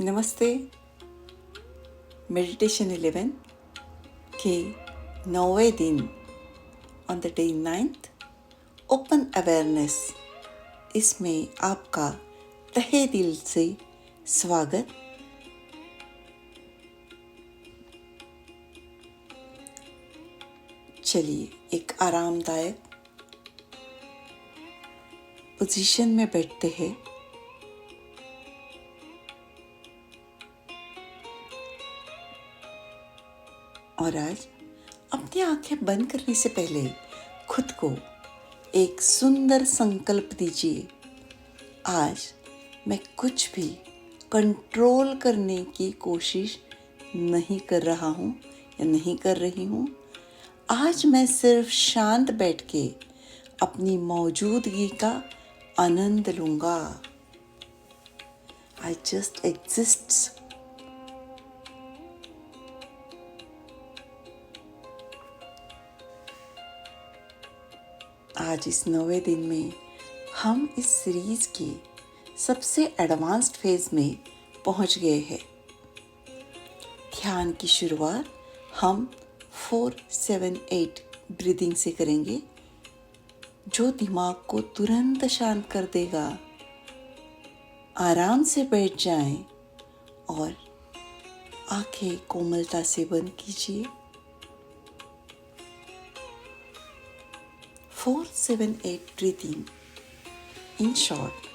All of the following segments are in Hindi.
नमस्ते। मेडिटेशन 11 के 9वें दिन on the day 9th open awareness, इसमें आपका तहे दिल से स्वागत। चलिए एक आरामदायक पोजीशन में बैठते हैं। और आज अपनी आंखें बंद करने से पहले खुद को एक सुंदर संकल्प दीजिए। आज मैं कुछ भी कंट्रोल करने की कोशिश नहीं कर रहा हूँ या नहीं कर रही हूँ। आज मैं सिर्फ शांत बैठ के अपनी मौजूदगी का आनंद लूँगा। I just exist. आज इस 9वें दिन में हम इस सीरीज के सबसे एडवांस्ड फेज में पहुंच गए हैं। ध्यान की शुरुआत हम 4-7-8 ब्रीदिंग से करेंगे, जो दिमाग को तुरंत शांत कर देगा। आराम से बैठ जाएं और आंखें कोमलता से बंद कीजिए। 4-7-8 ब्रीदिंग। इन शॉर्ट,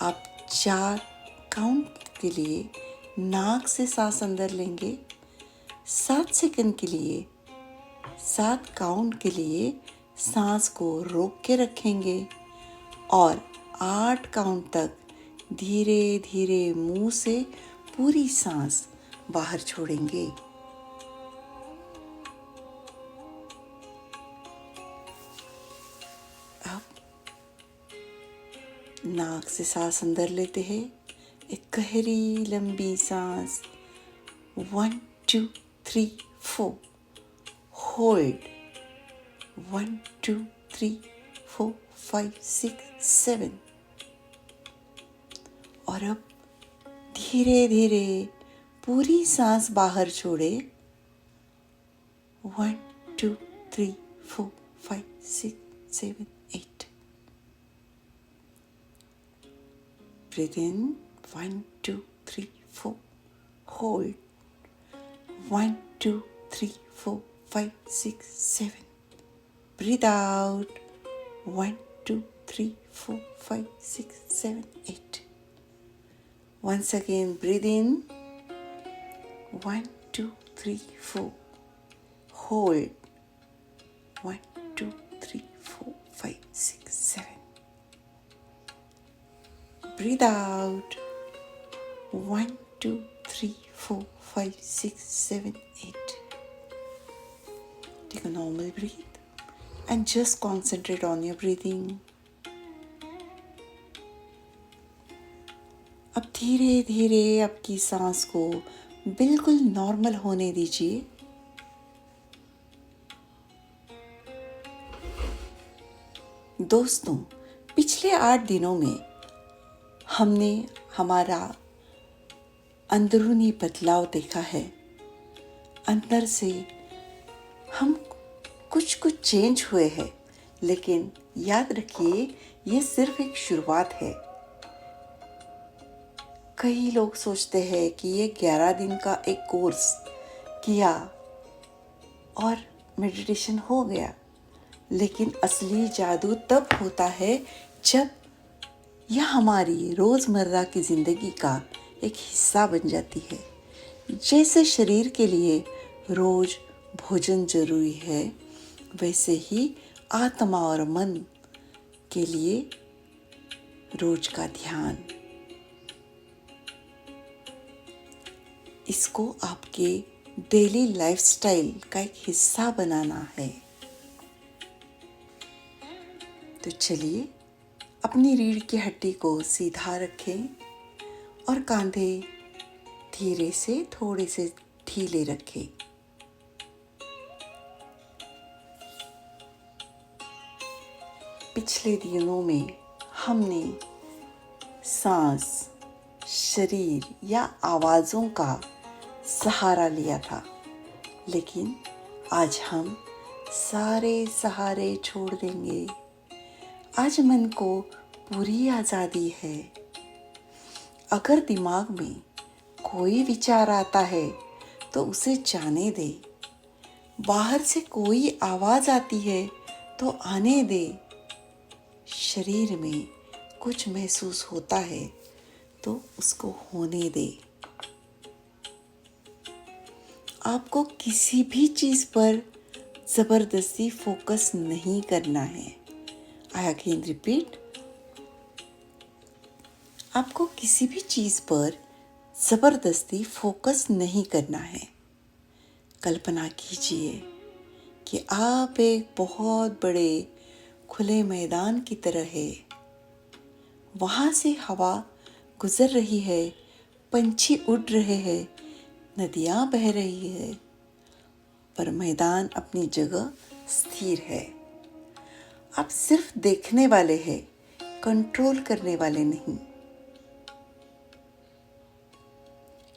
आप 4 काउंट के लिए नाक से सांस अंदर लेंगे, 7 सेकंड के लिए 7 काउंट के लिए सांस को रोक के रखेंगे और 8 काउंट तक धीरे धीरे मुंह से पूरी सांस बाहर छोड़ेंगे। नाक से सांस अंदर लेते हैं, एक गहरी लंबी सांस 1 2 3 4, होल्ड 1 2 3 4 5 6 7, और अब धीरे धीरे पूरी सांस बाहर छोड़े 1 2 3 4 5 6 7 8। Breathe in 1 2 3 4, hold 1 2 3 4 5 6 7. Breathe out 1 2 3 4 5 6 7 8. Once again, breathe in 1 2 3 4, hold 1 2 3 4 5 6 7. Breathe out 1 2 3 4 5 6 7 8. Take a normal breath and just concentrate on your breathing. अब धीरे धीरे आपकी सांस को बिल्कुल नॉर्मल होने दीजिए। दोस्तों, पिछले 8 दिनों में हमने हमारा अंदरूनी बदलाव देखा है। अंदर से हम कुछ चेंज हुए हैं, लेकिन याद रखिए ये सिर्फ एक शुरुआत है। कई लोग सोचते हैं कि ये 11 दिन का एक कोर्स किया और मेडिटेशन हो गया, लेकिन असली जादू तब होता है जब यह हमारी रोज़मर्रा की ज़िंदगी का एक हिस्सा बन जाती है। जैसे शरीर के लिए रोज़ भोजन जरूरी है, वैसे ही आत्मा और मन के लिए रोज़ का ध्यान। इसको आपके डेली लाइफस्टाइल का एक हिस्सा बनाना है। तो चलिए अपनी रीढ़ की हड्डी को सीधा रखें और कंधे धीरे से थोड़े से ढीले रखें। पिछले दिनों में हमने सांस, शरीर या आवाज़ों का सहारा लिया था, लेकिन आज हम सारे सहारे छोड़ देंगे। आज मन को पूरी आज़ादी है। अगर दिमाग में कोई विचार आता है तो उसे जाने दे। बाहर से कोई आवाज़ आती है तो आने दे। शरीर में कुछ महसूस होता है तो उसको होने दे। आपको किसी भी चीज़ पर ज़बरदस्ती फोकस नहीं करना है। आई अगेन रिपीट, आपको किसी भी चीज़ पर ज़बरदस्ती फोकस नहीं करना है। कल्पना कीजिए कि आप एक बहुत बड़े खुले मैदान की तरह है। वहाँ से हवा गुजर रही है, पंछी उड़ रहे हैं, नदियाँ बह रही है, पर मैदान अपनी जगह स्थिर है। आप सिर्फ देखने वाले हैं, कंट्रोल करने वाले नहीं।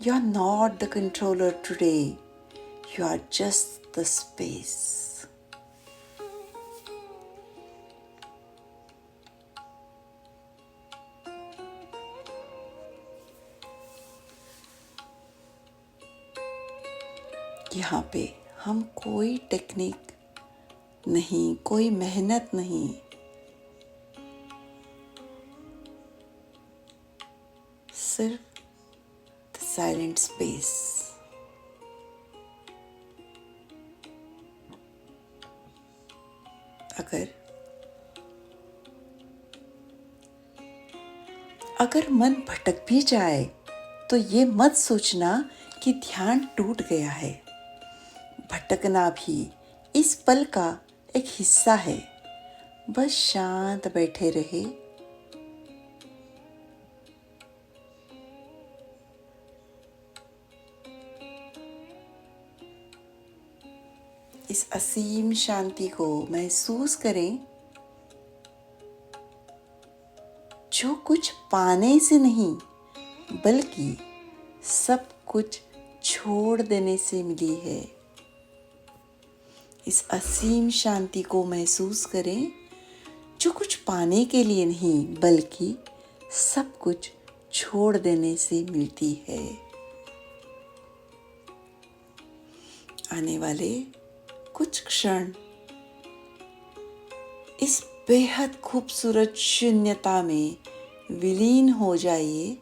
You are not the controller today. You are just the space. यहाँ पे हम कोई टेक्निक नहीं, कोई मेहनत नहीं, सिर्फ द साइलेंट स्पेस। अगर मन भटक भी जाए तो ये मत सोचना कि ध्यान टूट गया है। भटकना भी इस पल का एक हिस्सा है। बस शांत बैठे रहे। इस असीम शांति को महसूस करें, जो कुछ पाने से नहीं बल्कि सब कुछ छोड़ देने से मिली है। इस असीम शांति को महसूस करें, जो कुछ पाने के लिए नहीं बल्कि सब कुछ छोड़ देने से मिलती है। आने वाले कुछ क्षण इस बेहद खूबसूरत शून्यता में विलीन हो जाइए।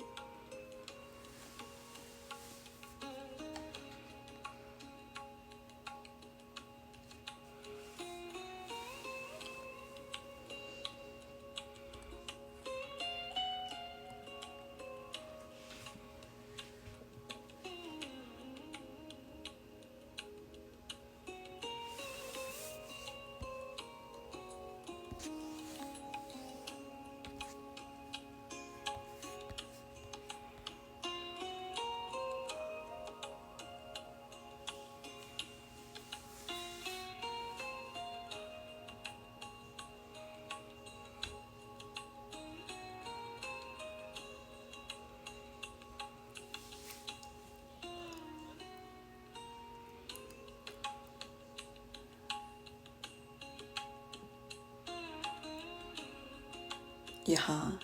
यहाँ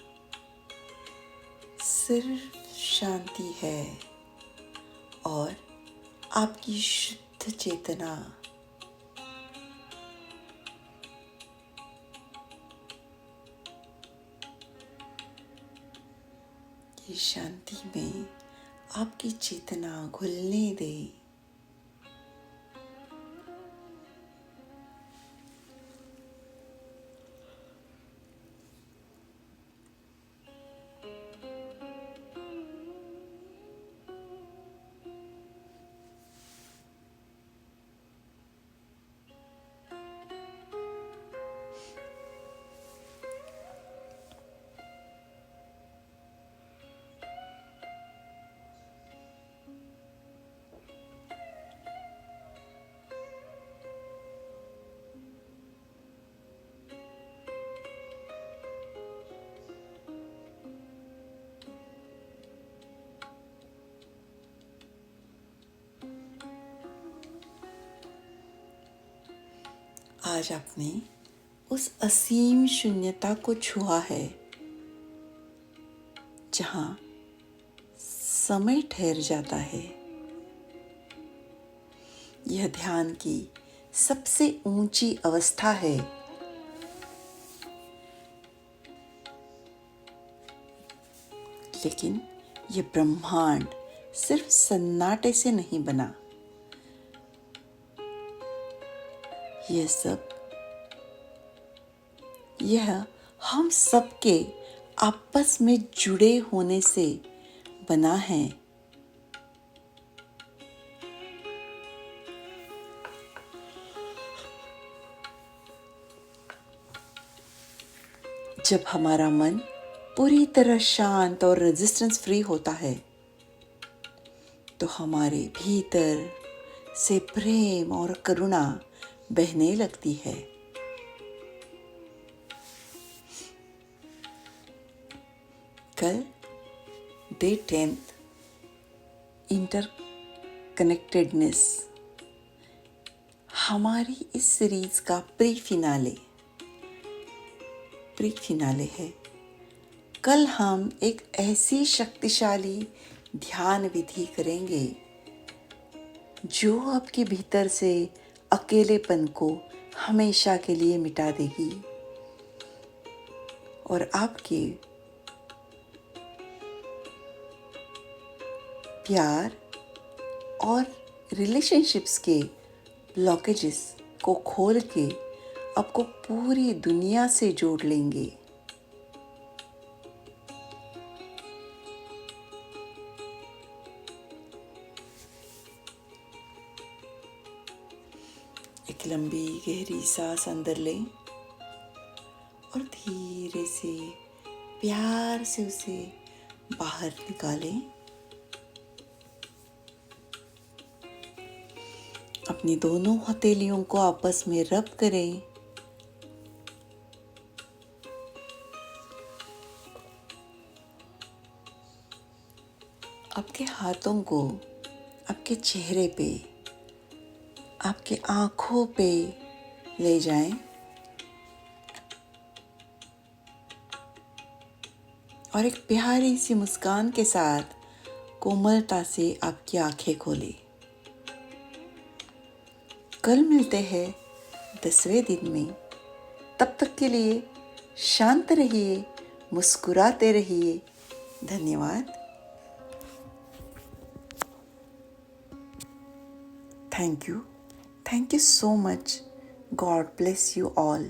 सिर्फ शांति है और आपकी शुद्ध चेतना। ये शांति में आपकी चेतना घुलने दें। आज आपने उस असीम शून्यता को छुआ है जहां समय ठहर जाता है। यह ध्यान की सबसे ऊंची अवस्था है। लेकिन यह ब्रह्मांड सिर्फ सन्नाटे से नहीं बना। यह हम सबके आपस में जुड़े होने से बना है। जब हमारा मन पूरी तरह शांत और रेजिस्टेंस फ्री होता है तो हमारे भीतर से प्रेम और करुणा बहने लगती है। कल डे 10th इंटरकनेक्टेडनेस हमारी इस सीरीज का प्री फिनाले है। कल हम एक ऐसी शक्तिशाली ध्यान विधि करेंगे जो आपके भीतर से अकेलेपन को हमेशा के लिए मिटा देगी और आपके प्यार और रिलेशनशिप्स के ब्लॉकेजेस को खोल के आपको पूरी दुनिया से जोड़ लेंगे। एक लंबी गहरी सांस अंदर लें और धीरे से प्यार से उसे बाहर निकालें। अपनी दोनों हथेलियों को आपस में रब करें। आपके हाथों को आपके चेहरे पे, आपके आंखों पे ले जाएं और एक प्यारी सी मुस्कान के साथ कोमलता से आपकी आंखें खोलें। कल मिलते हैं 10वें दिन में। तब तक के लिए शांत रहिए, मुस्कुराते रहिए। धन्यवाद। Thank you so much. God bless you all.